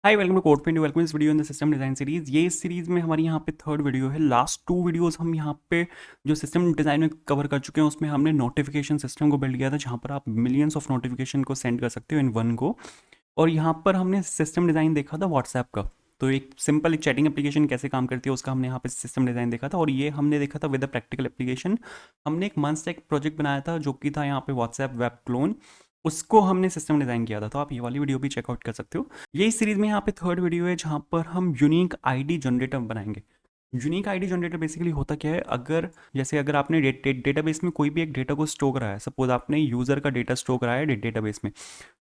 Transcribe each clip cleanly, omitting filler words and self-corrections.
Hi welcome to code paint. Welcome इस video in the system design series. ये इस series में हमारी यहाँ पे थर्ड वीडियो है। लास्ट टू वीडियोस हम यहाँ पे जो सिस्टम डिज़ाइन में कवर कर चुके हैं उसमें हमने नोटिफिकेशन सिस्टम को बिल्ड किया था, जहाँ पर आप मिलियंस ऑफ नोटिफिकेशन को सेंड कर सकते हो इन वन गो। और यहाँ पर हमने सिस्टम डिज़ाइन देखा था व्हाट्सएप का। तो एक सिंपल एक चैटिंग एप्लीकेशन कैसे काम करती है उसका हमने यहाँ पे सिस्टम डिज़ाइन देखा था, और ये हमने देखा था विद अ प्रैक्टिकल एप्लीकेशन। हमने एक मंथ एक प्रोजेक्ट बनाया था जो कि था यहाँ पे व्हाट्सएप वेब क्लोन। उसको हमने सिस्टम डिज़ाइन किया था, तो आप ये वाली वीडियो भी चेकआउट कर सकते हो। ये इस सीरीज़ में यहाँ पे थर्ड वीडियो है जहाँ पर हम यूनिक आईडी जनरेटर बनाएंगे। यूनिक आईडी जनरेटर बेसिकली होता क्या है, अगर जैसे अगर आपने डेटाबेस में कोई भी एक डेटा को स्टोर कराया है, सपोज आपने यूज़र का डेटा स्टोर कराया है डेटाबेस में,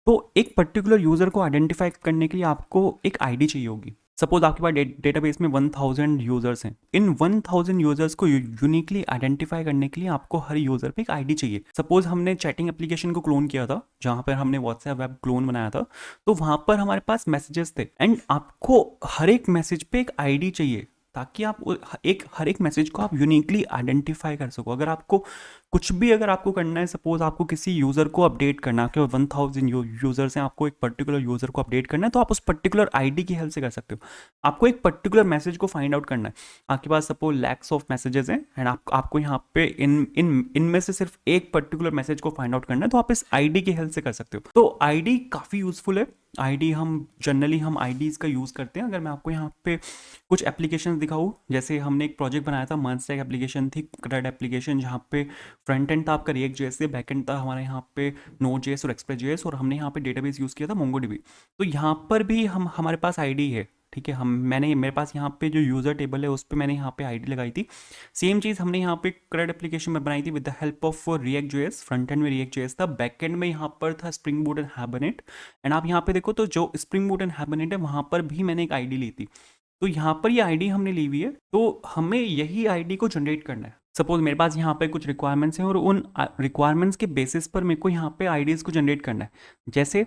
तो एक पर्टिकुलर यूज़र को आइडेंटिफाई करने के लिए आपको एक आईडी चाहिए होगी। सपोज आपके पास डेटाबेस में 1000 यूज़र्स हैं। इन 1000 यूज़र्स को यूनिकली आइडेंटिफाई करने के लिए आपको हर यूज़र पे एक आईडी चाहिए। सपोज हमने चैटिंग एप्लीकेशन को क्लोन किया था, जहाँ पर हमने व्हाट्सएप वेब क्लोन बनाया था, तो वहाँ पर हमारे पास मैसेजेस थे एंड आपको हर एक मैसेज पे एक आईडी चाहिए, ताकि आप हर एक मैसेज को आप यूनिकली आइडेंटिफाई कर सको। अगर आपको कुछ भी अगर आपको करना है, सपोज आपको किसी यूज़र को अपडेट करना है, आपके 1000 यूज़र्स हैं, आपको एक पर्टिकुलर यूज़र को अपडेट करना है, तो आप उस पर्टिकुलर आईडी की हेल्प से कर सकते हो। आपको एक पर्टिकुलर मैसेज को फाइंड आउट करना है, आपके पास सपोज लैक्स ऑफ मैसेजेस हैं एंड आपको यहाँ पे इनमें से सिर्फ एक पर्टिकुलर मैसेज को फाइंड आउट करना है, तो आप इस आईडी की हेल्प से कर सकते हो। तो आईडी काफ़ी यूजफुल है। आईडी हम जनरली हम आईडीज़ का यूज़ करते हैं। अगर मैं आपको यहाँ पे कुछ एप्लीकेशन दिखाऊँ, जैसे हमने एक प्रोजेक्ट बनाया था, मंथ से एक एप्लीकेशन थी क्रेड एप्लीकेशन, जहाँ पे फ्रंट एंड था आपका रिएक्ट जेएस से, बैक एंड था हमारे यहाँ पे नोड जेएस और एक्सप्रेस जेएस, और हमने यहाँ पे डेटाबेस यूज़ किया था मोंगोडीबी। तो यहाँ पर भी हम हमारे पास आईडी है, ठीक है। हम मैंने मेरे पास यहाँ पे जो यूज़र टेबल है उस पर मैंने यहाँ पे आईडी लगाई थी। सेम चीज़ हमने यहाँ पे क्रेड एप्लीकेशन में बनाई थी with the help of react JS. Front end में रिएक्ट जेएस था, बैक एंड में यहाँ पर था spring boot and hibernate. And आप यहाँ पे देखो तो जो स्प्रिंग बूट एंड हाइबरनेट है वहाँ पर भी मैंने एक आईडी ली थी। तो यहाँ पर ये आईडी हमने ली हुई है, तो हमें यही आईडी को जनरेट करना है। सपोज मेरे पास यहाँ पे कुछ रिक्वायरमेंट्स हैं और उन रिक्वायरमेंट्स के बेसिस पर मेरे को यहाँ पे आईडीज़ को जनरेट करना है। जैसे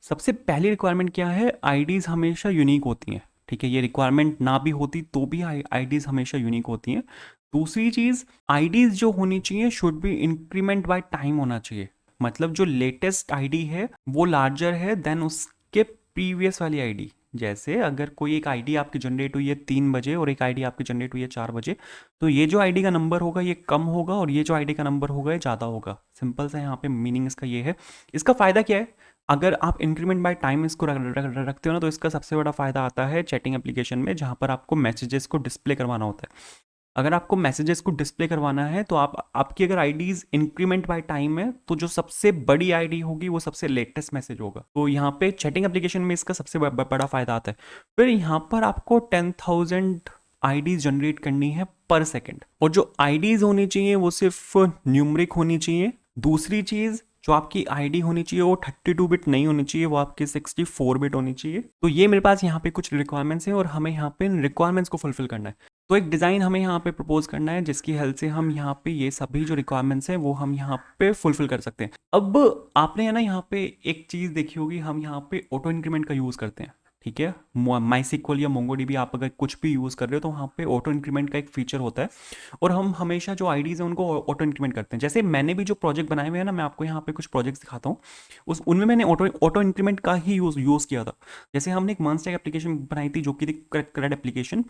सबसे पहली रिक्वायरमेंट क्या है, आईडीज़ हमेशा यूनिक होती हैं, ठीक है। ये रिक्वायरमेंट ना भी होती तो भी आईडीज़ हमेशा यूनिक होती हैं। दूसरी चीज़, आईडीज़ जो होनी चाहिए should be increment by time होना चाहिए। मतलब जो लेटेस्ट आईडी है वो लार्जर है देन उसके प्रीवियस वाली आईडी। जैसे अगर कोई एक आईडी आपकी जनरेट हुई है 3 बजे और एक आईडी आपकी जनरेट हुई है 4 बजे, तो ये जो आईडी का नंबर होगा ये कम होगा और ये जो आईडी का नंबर होगा ये ज़्यादा होगा। सिंपल सा यहाँ पे मीनिंग इसका ये है। इसका फ़ायदा क्या है, अगर आप इंक्रीमेंट बाय टाइम इसको रखते हो ना, तो इसका सबसे बड़ा फ़ायदा आता है चैटिंग एप्लीकेशन में, जहाँ पर आपको मैसेजेस को डिस्प्ले करवाना होता है। अगर आपको मैसेजेस को डिस्प्ले करवाना है तो आपकी अगर आईडीज इंक्रीमेंट बाय टाइम है, तो जो सबसे बड़ी आईडी होगी वो सबसे लेटेस्ट मैसेज होगा। तो यहाँ पे चैटिंग एप्लीकेशन में इसका सबसे बड़ा फायदा आता है। फिर यहाँ पर आपको 10,000 आईडीज जनरेट करनी है पर सेकेंड, और जो आईडीज होनी चाहिए वो सिर्फ न्यूमरिक होनी चाहिए। दूसरी चीज, जो आपकी आईडी होनी चाहिए वो 32 बिट नहीं होनी चाहिए, वो आपकी 64 बिट होनी चाहिए। तो ये मेरे पास यहाँ पे कुछ रिक्वायरमेंट्स हैं और हमें यहाँ पे इन रिक्वायरमेंट्स को फुलफिल करना है। तो एक डिज़ाइन हमें यहाँ पे प्रपोज करना है जिसकी हेल्प से हम यहाँ पे ये सभी जो रिक्वायरमेंट्स हैं वो हम यहाँ पे फुलफिल कर सकते हैं। अब आपने है ना यहाँ पे एक चीज़ देखी होगी, हम यहाँ पे ऑटो इंक्रीमेंट का यूज़ करते हैं, ठीक है। माईसीक्वल या मोंगोडीबी आप अगर कुछ भी यूज़ कर रहे हो तो वहाँ पे ऑटो इंक्रीमेंट का एक फीचर होता है, और हम हमेशा जो आईडीज़ हैं उनको ऑटो इंक्रीमेंट करते हैं। जैसे मैंने भी जो प्रोजेक्ट बनाए हुए हैं ना, मैं आपको यहाँ पे कुछ प्रोजेक्ट्स दिखाता हूँ, उनमें मैंने ऑटो इंक्रीमेंट का ही यूज़ किया था। जैसे हमने एक मंस्टैक एप्लीकेशन बनाई थी जो कि थी क्रेड एप्लीकेशन,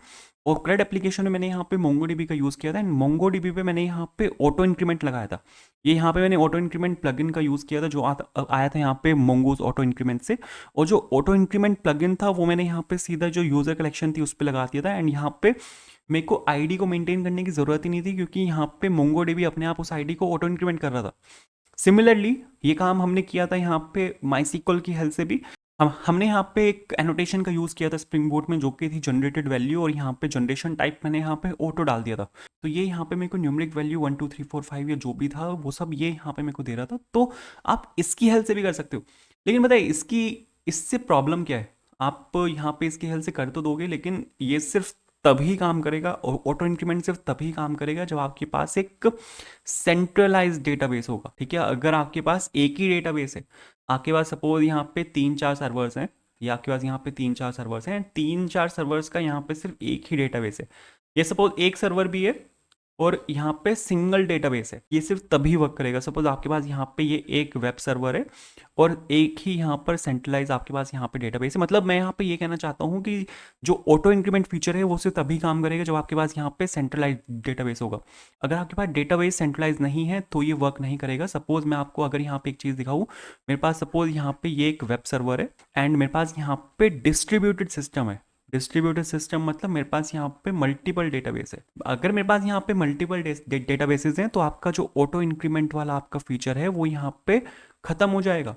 और क्रेड एप्लीकेशन में मैंने यहाँ पे मोंगोडीबी का यूज़ किया था एंड मोंगोडीबी पे मैंने यहाँ पे ऑटो इंक्रीमेंट लगाया था। ये यहाँ पे मैंने ऑटो इंक्रीमेंट प्लगइन का यूज़ किया था जो आया था यहाँ पे मोंगोज ऑटो इंक्रीमेंट से, और जो ऑटो इंक्रीमेंट प्लगइन था वो मैंने यहाँ पे सीधा जो यूज़र कलेक्शन थी उस पर लगा दिया था। एंड यहाँ पे मेरे को आईडी को मेंटेन करने की ज़रूरत ही नहीं थी, क्योंकि यहाँ पे मोंगोडीबी अपने आप उस आईडी को ऑटो इंक्रीमेंट कर रहा था। सिमिलरली ये काम हमने किया था यहाँ पे माईसीक्वल की हेल्प से भी। हमने यहाँ पे एक एनोटेशन का यूज़ किया था स्प्रिंग बोट में, जो कि थी जनरेटेड वैल्यू, और यहाँ पे जनरेशन टाइप मैंने यहाँ पे ऑटो डाल दिया था। तो ये यहाँ पे मेरे को न्यूमरिक वैल्यू 1 2 3 4 5 या जो भी था वो सब ये यहाँ पे मेरे को दे रहा था। तो आप इसकी हेल्प से भी कर सकते हो। लेकिन बताइए इससे प्रॉब्लम क्या है, आप यहाँ पे इसकी हेल्प से कर तो दोगे, लेकिन ये सिर्फ तभी काम करेगा, ऑटो इंक्रीमेंट सिर्फ तभी काम करेगा जब आपके पास एक सेंट्रलाइज डेटाबेस होगा, ठीक है। अगर आपके पास एक ही डेटाबेस है, आपके पास सपोज यहाँ पे 3 4 सर्वर्स हैं, या आपके पास यहाँ पे 3 4 सर्वर्स हैं, 3 4 सर्वर्स का यहाँ पे सिर्फ एक ही डेटाबेस है, या सपोज एक सर्वर भी है और यहाँ पे सिंगल डेटाबेस है, ये सिर्फ तभी वर्क करेगा। सपोज आपके पास यहाँ पे ये एक वेब सर्वर है और एक ही यहाँ पर सेंट्रलाइज आपके पास यहाँ पे डेटाबेस है। मतलब मैं यहाँ पे ये कहना चाहता हूँ कि जो ऑटो इंक्रीमेंट फीचर है वो सिर्फ तभी काम करेगा जब आपके पास यहाँ पे सेंट्रलाइज डेटाबेस होगा। अगर आपके पास डेटाबेस सेंट्रलाइज नहीं है तो ये वर्क नहीं करेगा। सपोज मैं आपको अगर यहाँ पे एक चीज़ दिखाऊँ, मेरे पास सपोज यहाँ पे ये एक वेब सर्वर है एंड मेरे पास यहाँ पे डिस्ट्रीब्यूटेड सिस्टम है। डिस्ट्रीब्यूटेड सिस्टम मतलब मेरे पास यहाँ पे मल्टीपल डेटाबेस है। अगर मेरे पास यहाँ पे मल्टीपल डेटाबेसेस हैं तो आपका जो ऑटो इंक्रीमेंट वाला आपका फीचर है वो यहाँ पे खत्म हो जाएगा,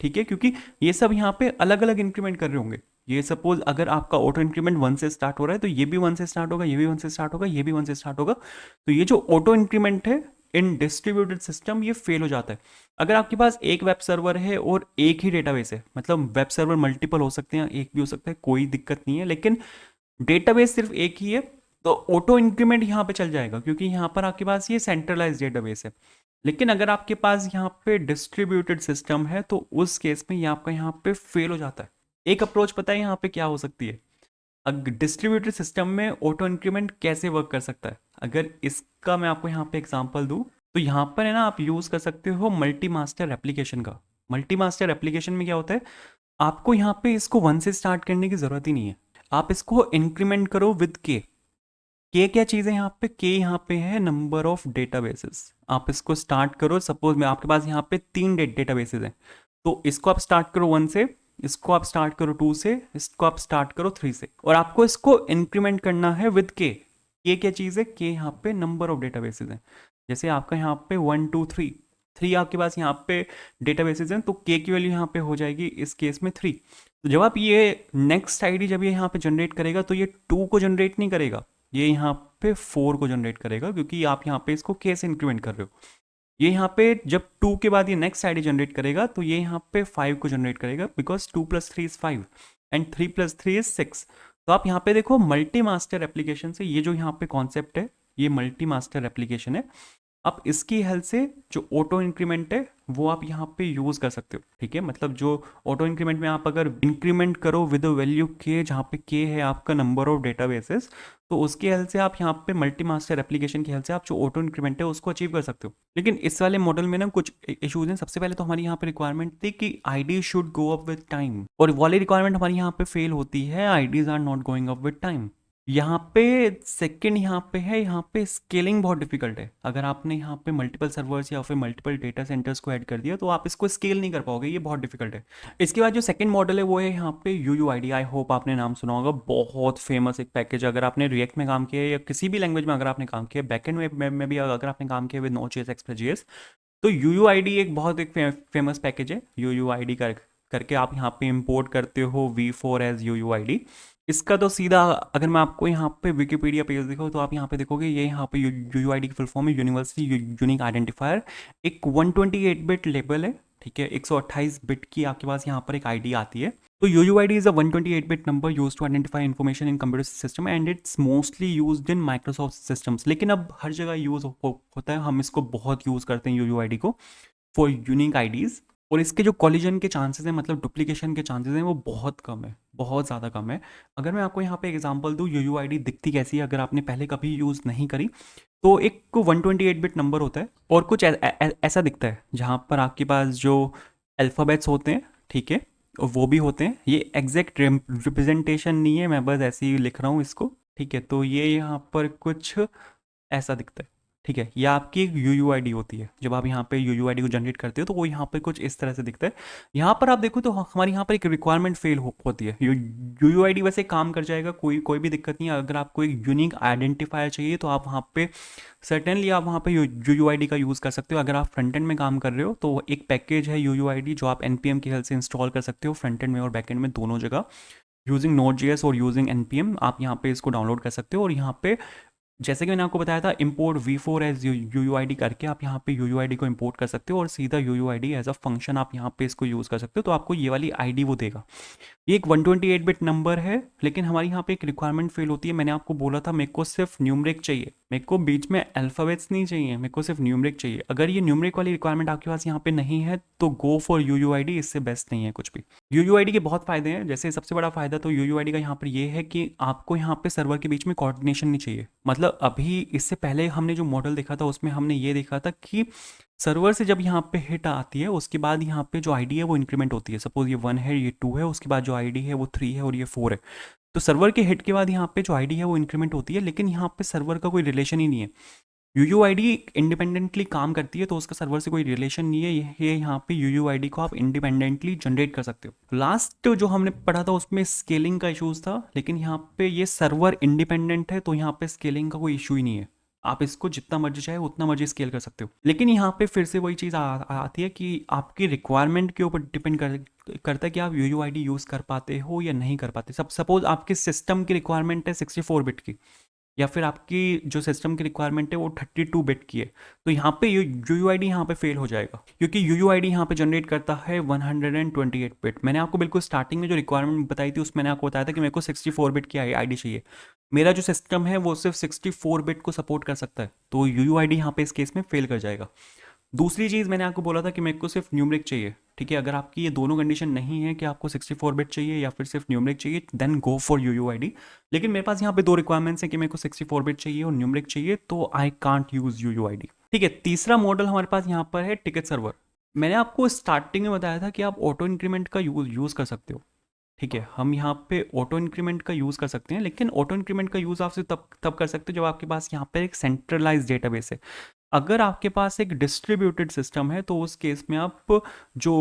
ठीक है, क्योंकि ये सब यहाँ पे अलग अलग इंक्रीमेंट कर रहे होंगे। ये सपोज अगर आपका ऑटो इंक्रीमेंट 1 से स्टार्ट हो रहा है तो ये भी 1 से स्टार्ट होगा, ये भी 1 से स्टार्ट होगा, ये भी 1 से स्टार्ट होगा। तो ये जो ऑटो इंक्रीमेंट है इन डिस्ट्रीब्यूटेड सिस्टम ये फेल हो जाता है। अगर आपके पास एक वेब सर्वर है और एक ही डेटाबेस है, मतलब वेब सर्वर मल्टीपल हो सकते हैं, एक भी हो सकता है, कोई दिक्कत नहीं है, लेकिन डेटाबेस सिर्फ एक ही है, तो ऑटो इंक्रीमेंट यहाँ पे चल जाएगा क्योंकि यहाँ पर आपके पास ये सेंट्रलाइज डेटाबेस है। लेकिन अगर आपके पास यहाँ पे डिस्ट्रीब्यूटेड सिस्टम है तो उस केस में ये आपका यहाँ पे फेल हो जाता है। एक अप्रोच पता है यहाँ पे क्या हो सकती है? अगर डिस्ट्रीब्यूटेड सिस्टम में ऑटो इंक्रीमेंट कैसे वर्क कर सकता है, अगर इसका मैं आपको यहाँ पे एग्जांपल दूँ तो यहाँ पर है ना, आप यूज़ कर सकते हो मल्टी मास्टर एप्लीकेशन का। मल्टी मास्टर एप्लीकेशन में क्या होता है, आपको यहाँ पे इसको 1 से स्टार्ट करने की ज़रूरत ही नहीं है, आप इसको इंक्रीमेंट करो विद के क्या चीज़ है यहाँ पे, के यहाँ पे है नंबर ऑफ डेटाबेसेस। आप इसको स्टार्ट करो, सपोज में आपके पास यहाँ पे 3 डेटाबेसेस हैं, तो इसको आप स्टार्ट करो 1 से, इसको आप स्टार्ट करो 2 से, इसको आप स्टार्ट करो 3 से, और आपको इसको इंक्रीमेंट करना है विद के। ये क्या चीज़ है, के यहाँ पे नंबर ऑफ डेटाबेसेस हैं। जैसे आपका यहाँ पे 1 2 3 आपके पास यहाँ पे डेटाबेसेस हैं, तो के की वैल्यू यहाँ पे हो जाएगी इस केस में 3। तो जब आप ये नेक्स्ट आईडी जब ये यहाँ पे जनरेट करेगा तो ये 2 को जनरेट नहीं करेगा, ये यहाँ पे 4 को जनरेट करेगा, क्योंकि आप यहाँ पे इसको के से इंक्रीमेंट कर रहे हो। ये यहाँ पे जब 2 के बाद ये नेक्स्ट आईडी जनरेट करेगा तो ये यहाँ पे 5 को जनरेट करेगा, बिकॉज 2 + 3 इज 5 एंड 3 + 3 इज 6। तो आप यहाँ पे देखो मल्टी मास्टर एप्लीकेशन से ये जो यहाँ पे कॉन्सेप्ट है, ये मल्टी मास्टर एप्लीकेशन है, आप इसकी हेल्प से जो ऑटो इंक्रीमेंट है वो आप यहाँ पे यूज़ कर सकते हो, ठीक है। मतलब जो ऑटो इंक्रीमेंट में आप अगर इंक्रीमेंट करो विद वैल्यू के, जहाँ पे के है आपका नंबर ऑफ डेटाबेसेस, तो उसकी हेल्प से आप यहाँ पे मल्टी मास्टर एप्लीकेशन की हेल्प से आप जो ऑटो इंक्रीमेंट है उसको अचीव कर सकते हो। लेकिन इस वाले मॉडल में ना कुछ इशूज हैं। सबसे पहले तो हमारी यहाँ पे रिक्वायरमेंट थी कि ID should go up with time, और वाली रिक्वायरमेंट हमारी यहाँ पे फेल होती है, IDs are not going up with time. यहाँ पे सेकंड यहाँ पे है, यहाँ पे स्केलिंग बहुत डिफिकल्ट है। अगर आपने यहाँ पे मल्टीपल सर्वर्स या फिर मल्टीपल डेटा सेंटर्स को ऐड कर दिया तो आप इसको स्केल नहीं कर पाओगे, ये बहुत डिफिकल्ट है। इसके बाद जो सेकंड मॉडल है वो है यहाँ पे UUID। आई होप आपने नाम सुना होगा, बहुत फेमस एक पैकेज। अगर आपने रिएक्ट में काम किया है या किसी भी लैंग्वेज में अगर आपने काम किया है, बैकएंड में भी अगर आपने काम किया विद Node.js, Express.js, तो UUID एक बहुत एक फेमस पैकेज है। UUID करके आप यहाँ पे इंपोर्ट करते हो V4 एज UUID। इसका तो सीधा अगर मैं आपको यहाँ पे विकिपीडिया पेज दिखाऊँ तो आप यहाँ पे देखोगे ये यहाँ पे UUID की फुल फॉर्म है यूनिवर्सिटी यूनिक आइडेंटिफायर। एक 128 बिट लेबल है, ठीक है, 128 बिट की आपके पास यहाँ पर एक आईडी आती है। तो UUID is a 128 bit number use to identify information in computer system and it's mostly used in Microsoft systems. लेकिन अब हर जगह यूज होता है, हम इसको बहुत यूज करते हैं UUID को फॉर यूनिक आईडीज, और इसके जो कॉलिजन के चांसेस हैं, मतलब डुप्लीकेशन के चांसेस हैं, वो बहुत कम है, बहुत ज़्यादा कम है। अगर मैं आपको यहाँ पे एग्जांपल दूँ UUID दिखती कैसी है, अगर आपने पहले कभी यूज़ नहीं करी, तो एक 128 बिट नंबर होता है और कुछ ऐसा दिखता है जहाँ पर आपके पास जो अल्फ़ाबेट्स होते हैं, ठीक है, वो भी होते हैं। ये एग्जैक्ट रिप्रेजेंटेशन नहीं है, मैं बस ऐसे ही लिख रहा हूँ इसको, ठीक है। तो ये यहाँ पर कुछ ऐसा दिखता है, ठीक है। यह आपकी एक UUID होती है। जब आप यहाँ पे UUID को जनरेट करते हो तो वो यहाँ पे कुछ इस तरह से दिखता है। यहाँ पर आप देखो तो हमारी यहाँ पर एक रिक्वायरमेंट फेल होती है। UUID वैसे काम कर जाएगा, कोई भी दिक्कत नहीं है। अगर आपको एक यूनिक आइडेंटिफायर चाहिए तो आप वहाँ पे सर्टेनली आप वहाँ पे UUID का यूज़ कर सकते हो। अगर आप फ्रंट एंड में काम कर रहे हो तो एक पैकेज है UUID जो आप NPM की हेल्प से इंस्टॉल कर सकते हो, फ्रंट एंड में और बैक एंड में दोनों जगह, यूजिंग Node.js और यूजिंग NPM। आप यहाँ पे इसको डाउनलोड कर सकते हो, और यहाँ पे जैसे कि मैंने आपको बताया था इंपोर्ट V4 एज UUID करके आप यहाँ पे UUID को इंपोर्ट कर सकते हो और सीधा UUID एज अ फंक्शन आप यहाँ पे इसको यूज़ कर सकते हो, तो आपको ये वाली आईडी वो देगा। ये एक 128 बिट नंबर है, लेकिन हमारी यहाँ पे एक रिक्वायरमेंट फेल होती है। मैंने आपको बोला था मेरे को सिर्फ न्यूमरिक चाहिए, मेरे को बीच में अल्फ़ाबेट्स नहीं चाहिए, मेरे को सिर्फ न्यूमरिक चाहिए। अगर ये न्यूमरिक वाली रिक्वायरमेंट आपके पास यहाँ पे नहीं है तो गो फॉर UUID, इससे बेस्ट नहीं है कुछ भी। UUID के बहुत फ़ायदे हैं। जैसे सबसे बड़ा फ़ायदा तो UUID का यहाँ पर ये है कि आपको यहाँ पे सर्वर के बीच में कोऑर्डिनेशन नहीं चाहिए। मतलब मतलब अभी इससे पहले हमने जो मॉडल देखा था उसमें हमने ये देखा था कि सर्वर से जब यहाँ पे हिट आती है उसके बाद यहाँ पे जो आईडी है वो इंक्रीमेंट होती है। सपोज ये 1 है, ये 2 है, उसके बाद जो आईडी है वो 3 है और ये 4 है। तो सर्वर के हिट के बाद यहाँ पे जो आईडी है वो इंक्रीमेंट होती है, लेकिन यहाँ पे सर्वर का कोई रिलेशन ही नहीं है। यूयूआईडी इंडिपेंडेंटली काम करती है, तो उसका सर्वर से कोई रिलेशन नहीं है। ये यहाँ पे यूयूआईडी को आप इंडिपेंडेंटली जनरेट कर सकते हो। लास्ट जो हमने पढ़ा था उसमें स्केलिंग का इशूज था, लेकिन यहाँ पे ये सर्वर इंडिपेंडेंट है तो यहाँ पे स्केलिंग का कोई इशू ही नहीं है। आप इसको जितना मर्जी चाहे उतना मर्जी स्केल कर सकते हो। लेकिन यहाँ पे फिर से वही चीज़ आती है कि आपकी रिक्वायरमेंट के ऊपर डिपेंड करता है कि आप यूयूआईडी यूज़ कर पाते हो या नहीं कर पाते। सपोज आपके सिस्टम की रिक्वायरमेंट है 64 बिट की, या फिर आपकी जो सिस्टम की रिक्वायरमेंट है वो 32 बिट की है, तो यहाँ पे यूयूआईडी यहाँ पे फेल हो जाएगा, क्योंकि यूयूआईडी यहाँ पे जनरेट करता है 128 बिट। मैंने आपको बिल्कुल स्टार्टिंग में जो रिक्वायरमेंट बताई थी उसमें मैंने आपको बताया था कि मेरे को 64 बिट की आईडी चाहिए। मेरा जो सिस्टम है वो सिर्फ 64 बिट को सपोर्ट कर सकता है, तो यूयूआईडी यहाँ पे इस केस में फेल कर जाएगा। दूसरी चीज़ मैंने आपको बोला था कि मेरे को सिर्फ न्यूमरिक चाहिए, ठीक है। अगर आपकी ये दोनों कंडीशन नहीं है कि आपको 64 बिट चाहिए या फिर सिर्फ न्यूमरिक चाहिए, देन गो फॉर यूयूआईडी। लेकिन मेरे पास यहाँ पे दो रिक्वायरमेंट्स हैं कि मेरे को 64 बिट चाहिए और न्यूमरिक चाहिए, तो आई कांट यूज़ यूयूआईडी, ठीक है। तीसरा मॉडल हमारे पास यहाँ पर है टिकट सर्वर। मैंने आपको स्टार्टिंग में बताया था कि आप ऑटो इंक्रीमेंट का यूज़ कर सकते हो, ठीक है। हम यहाँ पे ऑटो इंक्रीमेंट का यूज़ कर सकते हैं, लेकिन ऑटो इंक्रीमेंट का यूज़ आप सिर्फ तब कर सकते हो जब आपके पास यहाँ पर एक सेंट्रलाइज डेटाबेस है। अगर आपके पास एक डिस्ट्रीब्यूटेड सिस्टम है तो उस केस में आप जो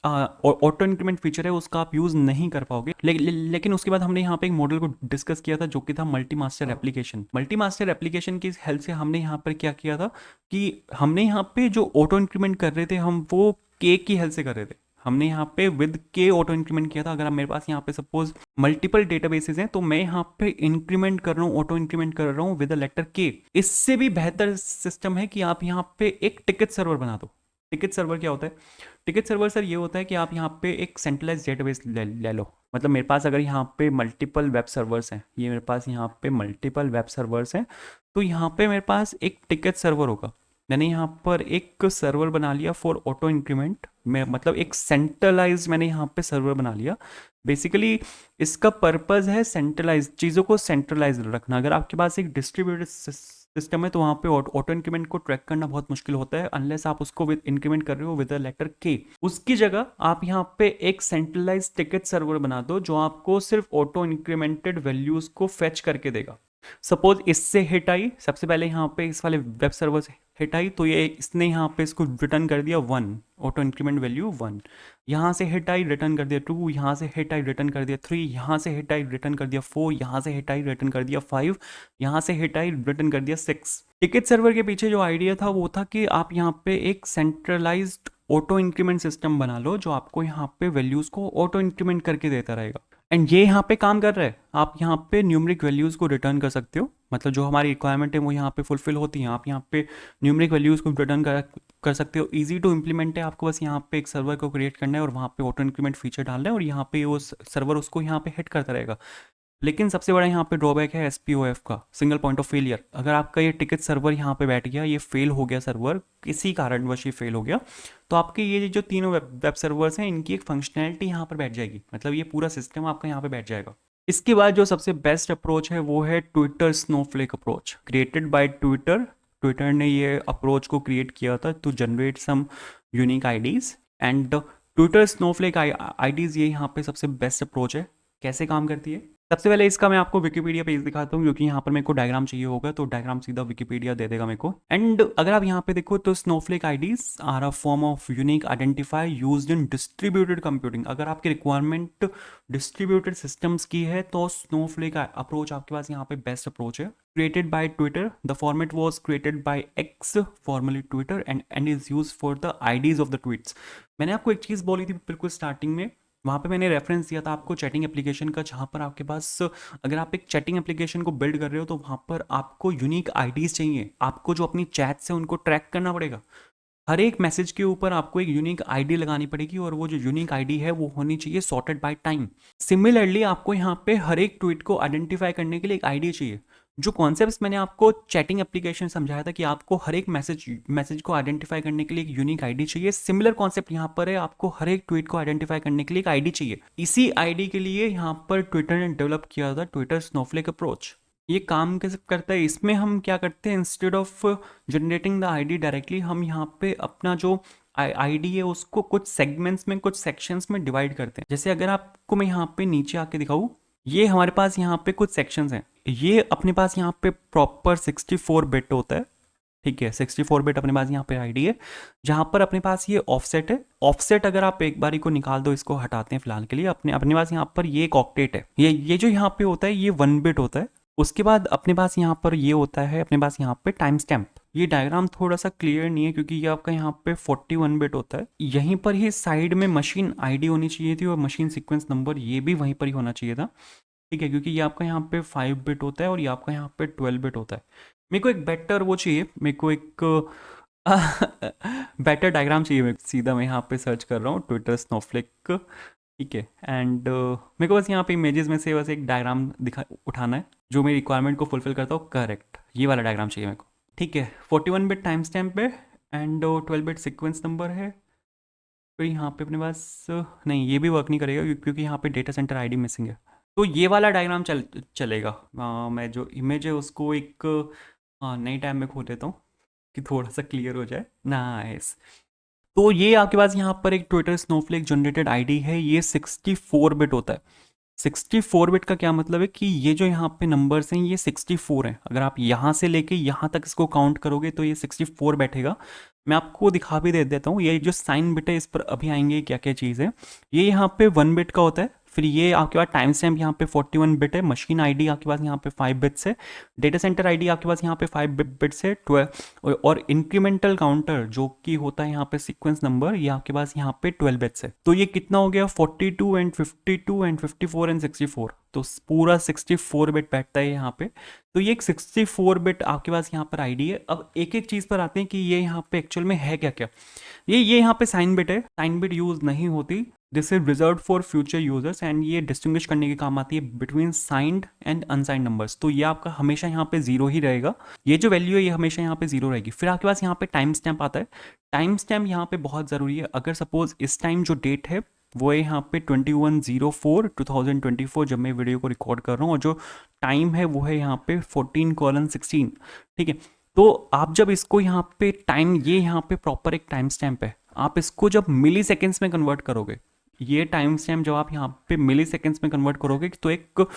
ऑटो इंक्रीमेंट फीचर है उसका आप यूज़ नहीं कर पाओगे। लेकिन उसके बाद हमने यहाँ पे एक मॉडल को डिस्कस किया था जो कि था multi master application. Multi master application की हेल्प से हमने यहाँ पर क्या किया था कि हमने यहाँ पे जो ऑटो इंक्रीमेंट कर रहे थे हम वो के की हेल्प से कर रहे थे। हमने यहाँ पे विद के ऑटो इंक्रीमेंट किया था। अगर मेरे पास यहाँ पे सपोज मल्टीपल डेटाबेसेस हैं तो मैं यहाँ पे इंक्रीमेंट कर रहा हूँ, ऑटो इंक्रीमेंट कर रहा हूँ विद द लेटर के। इससे भी बेहतर सिस्टम है कि आप यहाँ पे एक टिकट सर्वर बना दो। टिकट सर्वर क्या होता है? टिकट सर्वर सर ये होता है कि आप यहाँ पे एक सेंट्रलाइज डेटाबेस ले लो। मतलब मेरे पास अगर यहाँ पे मल्टीपल वेब सर्वर्स हैं, ये मेरे पास यहाँ पे मल्टीपल वेब सर्वर्स हैं, तो यहाँ पे मेरे पास एक टिकट सर्वर होगा। मैंने यहाँ पर एक सर्वर बना लिया फॉर ऑटो इंक्रीमेंट में, मतलब एक सेंट्रलाइज मैंने यहाँ पे सर्वर बना लिया। बेसिकली इसका पर्पस है सेंट्रलाइज चीज़ों को सेंट्रलाइज रखना। अगर आपके पास एक डिस्ट्रीब्यूटेड सिस्टम है तो वहाँ पे ऑटो इंक्रीमेंट को ट्रैक करना बहुत मुश्किल होता है अनलेस आप उसको विद इंक्रीमेंट कर रहे हो विद द लेटर के। उसकी जगह आप यहाँ पे एक सेंट्रलाइज टिकट सर्वर बना दो जो आपको सिर्फ ऑटो इंक्रीमेंटेड वैल्यूज को फेच करके देगा। सपोज इससे हिट आई, सबसे पहले यहाँ पे इस वाले वेब सर्वर से हिट आई तो ये इसने यहाँ पे इसको रिटर्न कर दिया 1, ऑटो इंक्रीमेंट वैल्यू 1। यहाँ से हिट आई रिटर्न कर दिया 2, यहाँ से हिट आई रिटर्न कर दिया 3, यहाँ से हिट आई रिटर्न कर दिया 4, यहाँ से हिट आई रिटर्न कर दिया 5, यहाँ से हिट आई रिटर्न कर दिया 6। टिकट सर्वर के पीछे जो आइडिया था वो था कि आप यहाँ पे एक सेंट्रलाइज्ड ऑटो इंक्रीमेंट सिस्टम बना लो जो आपको यहाँ पे वैल्यूज को ऑटो इंक्रीमेंट करके देता रहेगा। एंड ये यहाँ पे काम कर रहा है। आप यहाँ पे न्यूमरिक वैल्यूज़ को रिटर्न कर सकते हो, मतलब जो हमारी रिक्वायरमेंट है वो यहाँ पे फुलफिल होती हैं। आप यहाँ पे न्यूमरिक वैल्यूज़ को रिटर्न कर सकते हो। इजी टू इम्प्लीमेंट है। आपको बस यहाँ पे एक सर्वर को क्रिएट करना है और वहाँ पे ऑटो इंक्रीमेंट फीचर डालना है और यहाँ पे वो सर्वर उसको यहाँ पे हिट करता रहेगा। लेकिन सबसे बड़ा यहाँ पे ड्रॉबैक है SPOF का, सिंगल पॉइंट ऑफ फेलियर। अगर आपका ये टिकट सर्वर यहाँ पे बैठ गया, ये फेल हो गया सर्वर, किसी कारणवश ये फेल हो गया, तो आपके ये जो तीनों वेब सर्वर्स हैं इनकी एक फंक्शनैलिटी यहाँ पर बैठ जाएगी, मतलब ये पूरा सिस्टम आपका यहाँ पे बैठ जाएगा। इसके बाद जो सबसे बेस्ट अप्रोच है वो है Twitter snowflake approach, created by Twitter. Twitter ने ये अप्रोच को क्रिएट किया था to generate some unique IDs and Twitter snowflake IDs ये यहाँ पे सबसे बेस्ट अप्रोच है। कैसे काम करती है? सबसे पहले इसका मैं आपको विकिपीडिया पेज दिखाता हूँ क्योंकि यहाँ पर मेरे को डायग्राम चाहिए होगा, तो डायग्राम सीधा विकिपीडिया दे देगा मेरे को। एंड अगर आप यहाँ पे देखो तो snowflake IDs are a form of unique identifier used in distributed computing. अगर आपकी रिक्वायरमेंट डिस्ट्रीब्यूटेड सिस्टम्स की है तो स्नोफ्लेक अप्रोच आपके पास यहाँ पे बेस्ट अप्रोच है। Created by Twitter, the format was created by X formally Twitter and is use for the IDs of the tweets. मैंने आपको एक चीज़ बोली थी बिल्कुल स्टार्टिंग में, वहाँ पे मैंने रेफरेंस दिया था आपको चैटिंग एप्लीकेशन का, जहाँ पर आपके पास अगर आप एक चैटिंग एप्लीकेशन को बिल्ड कर रहे हो तो वहाँ पर आपको यूनिक आईडीज चाहिए। आपको जो अपनी चैट से उनको ट्रैक करना पड़ेगा। हर एक मैसेज के ऊपर आपको एक यूनिक आईडी लगानी पड़ेगी और वो जो यूनिक आईडी है वो होनी चाहिए सॉर्टेड बाय टाइम। सिमिलरली आपको यहाँ पे हर एक ट्वीट को आइडेंटिफाई करने के लिए एक आईडी चाहिए। जो कॉन्सेप्ट्स मैंने आपको चैटिंग एप्लीकेशन समझाया था कि आपको हर एक मैसेज को आइडेंटिफाई करने के लिए एक यूनिक आईडी चाहिए, सिमिलर कॉन्सेप्ट यहाँ पर है। आपको हर एक ट्वीट को आइडेंटिफाई करने के लिए एक आईडी चाहिए। इसी आईडी के लिए यहाँ पर ट्विटर ने डेवलप किया था ट्विटर स्नोफ्लेक अप्रोच। ये काम कैसे करता है, इसमें हम क्या करते हैं, instead of generating the ID directly, हम यहाँ पे अपना जो आईडी है उसको कुछ सेगमेंट्स में, कुछ सेक्शंस में डिवाइड करते हैं। जैसे अगर आपको मैं यहाँ पे नीचे आके दिखाऊँ, ये हमारे पास यहाँ पे कुछ सेक्शंस हैं। ये अपने पास यहाँ पे प्रॉपर 64 बिट होता है, ठीक है, 64 बिट अपने पास यहाँ पे आईडी है, जहाँ पर अपने पास ये ऑफसेट है। ऑफसेट अगर आप एक बारी को निकाल दो, इसको हटाते हैं फिलहाल के लिए, अपने अपने पास यहाँ पर ये एक ऑक्टेट है। ये जो यहाँ पे होता है ये 1 बिट होता है। उसके बाद अपने पास यहाँ पर ये होता है, अपने पास यहाँ पे टाइम स्टैम्प। ये डायग्राम थोड़ा सा क्लियर नहीं है क्योंकि ये आपका यहाँ पे 41 बिट होता है। यहीं पर ही साइड में मशीन आईडी होनी चाहिए थी और मशीन सीक्वेंस नंबर ये भी वहीं पर ही होना चाहिए था, ठीक है, क्योंकि ये आपका यहाँ पे 5 बिट होता है और ये आपका यहाँ पे 12 बिट होता है। मेरे को एक बेटर वो चाहिए, मेरे को एक बेटर डायग्राम चाहिए। मैं सीधा मैं यहाँ पे सर्च कर रहा हूँ ट्विटर स्नोफ्लेक, ठीक है, एंड मेरे को बस यहाँ पे इमेजेस में से बस एक डायग्राम दिखा उठाना है जो मेरी रिक्वायरमेंट को फुलफिल करता हो, करेक्ट, ये वाला डायग्राम चाहिए मेरे को, ठीक है। 41 बिट टाइम स्टैम्प है एंड 12 बिट सीक्वेंस नंबर है। तो यहाँ पे अपने पास नहीं, ये भी वर्क नहीं करेगा क्योंकि यहाँ पे डेटा सेंटर आईडी मिसिंग है। तो ये वाला डायग्राम चलेगा। मैं जो इमेज है उसको एक नई टैब में खोल लेता हूँ कि थोड़ा सा क्लियर हो जाए। नाइस। तो ये आपके पास यहाँ पर एक ट्विटर स्नोफ्लेक जनरेटेड आईडी है, ये 64 बिट होता है। 64 बिट का क्या मतलब है कि ये जो यहाँ पे नंबर्स हैं ये 64 हैं। अगर आप यहाँ से लेके यहाँ तक इसको काउंट करोगे तो ये 64 बैठेगा। मैं आपको दिखा भी दे देता हूँ, ये जो साइन बिट है इस पर अभी आएंगे क्या क्या चीज़ है। ये यहाँ पे 1 बिट का होता है, फिर ये आपके पास टाइम स्टैम्प यहाँ पे 41 बिट है, मशीन आईडी आपके पास यहाँ पे 5 बिट्स है, डेटा सेंटर आईडी आपके पास यहाँ पे 5 बिट्स है 12, और इंक्रीमेंटल काउंटर जो कि होता है यहाँ पे सीक्वेंस नंबर, ये आपके पास यहाँ पे 12 बिट्स है। तो ये कितना हो गया, 42 एंड 52 एंड 54 एंड 64, तो पूरा 64 बिट बैठता है यहाँ पे। तो ये एक 64 बिट आपके पास यहाँ पर आईडी है। अब एक एक चीज़ पर आते हैं कि ये यहाँ पे एक्चुअल में है क्या क्या। ये यहाँ पे साइन बिट है, साइन बिट यूज नहीं होती, this is reserve for future users, and ये डिस्टिंग्विश करने के काम आती है between signed and unsigned numbers. तो ये आपका हमेशा यहाँ पे जीरो ही रहेगा, ये जो वैल्यू है ये हमेशा यहाँ पे जीरो रहेगी। फिर आपके पास यहाँ पे टाइम स्टैम्प आता है। टाइम स्टैम्प यहाँ पे बहुत ज़रूरी है। अगर सपोज इस टाइम जो डेट है वो है यहाँ पे 21/04/2024 जब मैं वीडियो को रिकॉर्ड कर रहा हूँ, और जो टाइम है वो है यहाँ पे 14:16, ठीक है। तो आप जब इसको यहाँ पे टाइम, ये यहाँ पे प्रॉपर एक टाइम स्टैम्प है, आप इसको जब मिली सेकेंड्स में कन्वर्ट करोगे, ये टाइम स्टैम्प जब आप यहाँ पे मिली सेकेंड्स में कन्वर्ट करोगे तो एक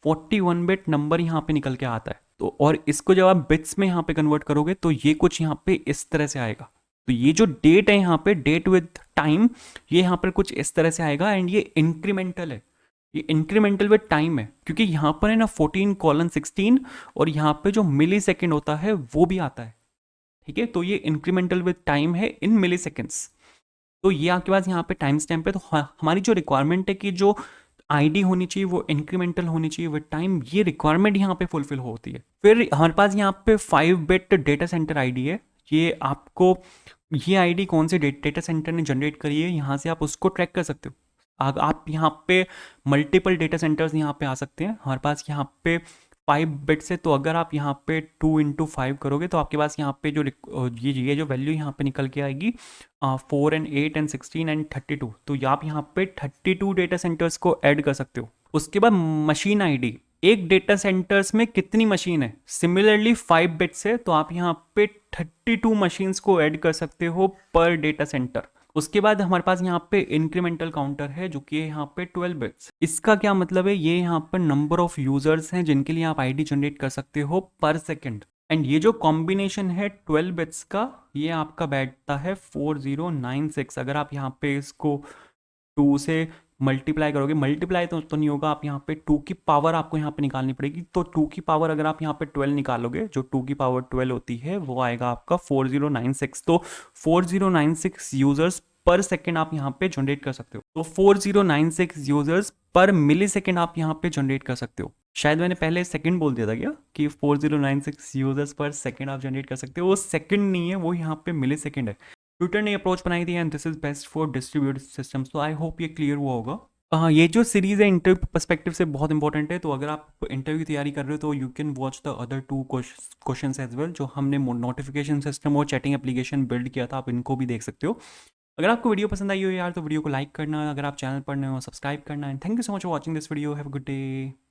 41 बिट नंबर यहाँ पे निकल के आता है। तो और इसको जब आप बिट्स में यहाँ पे कन्वर्ट करोगे तो ये कुछ यहाँ पे इस तरह से आएगा। तो ये जो डेट है यहाँ पे, डेट विद टाइम, ये यहाँ पर कुछ इस तरह से आएगा, एंड ये इंक्रीमेंटल है, ये इंक्रीमेंटल विद टाइम है, क्योंकि यहाँ पर है ना 14:16 और यहाँ पे जो मिली सेकेंड होता है वो भी आता है, ठीक है। तो ये इंक्रीमेंटल विद टाइम है इन मिली सेकेंड्स। तो ये आपके पास यहाँ पे टाइम स्टैम्प है। तो हमारी जो रिक्वायरमेंट है कि जो आईडी होनी चाहिए वो इंक्रीमेंटल होनी चाहिए विद टाइम, ये रिक्वायरमेंट यहाँ पे फुलफिल होती है। फिर हमारे पास यहाँ पे 5 बिट डेटा सेंटर आईडी है। ये आपको, ये आईडी कौन से डेटा सेंटर ने जनरेट करी है यहाँ से आप उसको ट्रैक कर सकते हो। आप यहाँ पे मल्टीपल डेटा सेंटर्स यहाँ पे आ सकते हैं। हमारे पास यहाँ पे 5 बिट्स है, तो अगर आप यहाँ पे 2 × 5 करोगे तो आपके पास यहाँ पे जो ये जो वैल्यू यहाँ पे निकल के आएगी 4 एंड 8 एंड 16 एंड 32। तो आप यहाँ पे 32 डेटा सेंटर्स को ऐड कर सकते हो। उसके बाद मशीन आईडी, एक डेटा सेंटर्स में कितनी मशीन है, सिमिलरली 5 बिट्स है, तो आप यहाँ पे 32 मशीन्स को ऐड कर सकते हो पर डेटा सेंटर। उसके बाद हमारे पास यहाँ पे इंक्रीमेंटल काउंटर है जो कि यहाँ पे 12 बिट्स। इसका क्या मतलब है, ये यहाँ पर नंबर ऑफ यूजर्स हैं जिनके लिए आप आईडी जनरेट कर सकते हो पर सेकंड। एंड ये जो कॉम्बिनेशन है 12 बिट्स का, ये आपका बैठता है 4096। अगर आप यहाँ पे इसको 2 से मल्टीप्लाई करोगे, मल्टीप्लाई तो नहीं होगा, आप यहाँ पे 2 की पावर आपको यहाँ पे निकालनी पड़ेगी। तो 2 की पावर अगर आप यहाँ पे 12 निकालोगे, जो 2 की पावर 12 होती है वो आएगा आपका 4096। तो 4096 यूजर्स पर सेकेंड आप यहाँ पे जनरेट कर सकते हो। तो 4096 यूजर्स पर मिली सेकेंड आप यहाँ पे जनरेट कर सकते हो। शायद मैंने पहले सेकंड बोल दिया था क्या, कि 4096 यूजर्स पर सेकंड आप जनरेट कर सकते हो। वो सेकंड नहीं है, वो यहाँ पे मिली सेकेंड है। ट्विटर ने अप्रोच बनाई थी and this is best for distributed systems. तो आई होप ये क्लियर हुआ होगा। हाँ, ये जो सीरीज़ है इंटरव्यू पर्सपेक्टिव से बहुत इंपॉर्टेंट है। तो अगर आप इंटरव्यू की तैयारी कर रहे हो तो you can watch the other 2 questions as well, जो हमने नोटिफिकेशन सिस्टम और चैटिंग एप्लीकेशन बिल्ड किया था, आप इनको भी देख सकते हो। अगर आपको वीडियो पसंद आई हो यार तो वीडियो को लाइक करना, अगर आप चैनल पर नए हो सब्सक्राइब करना। And thank you so much for watching this video. Have a good day.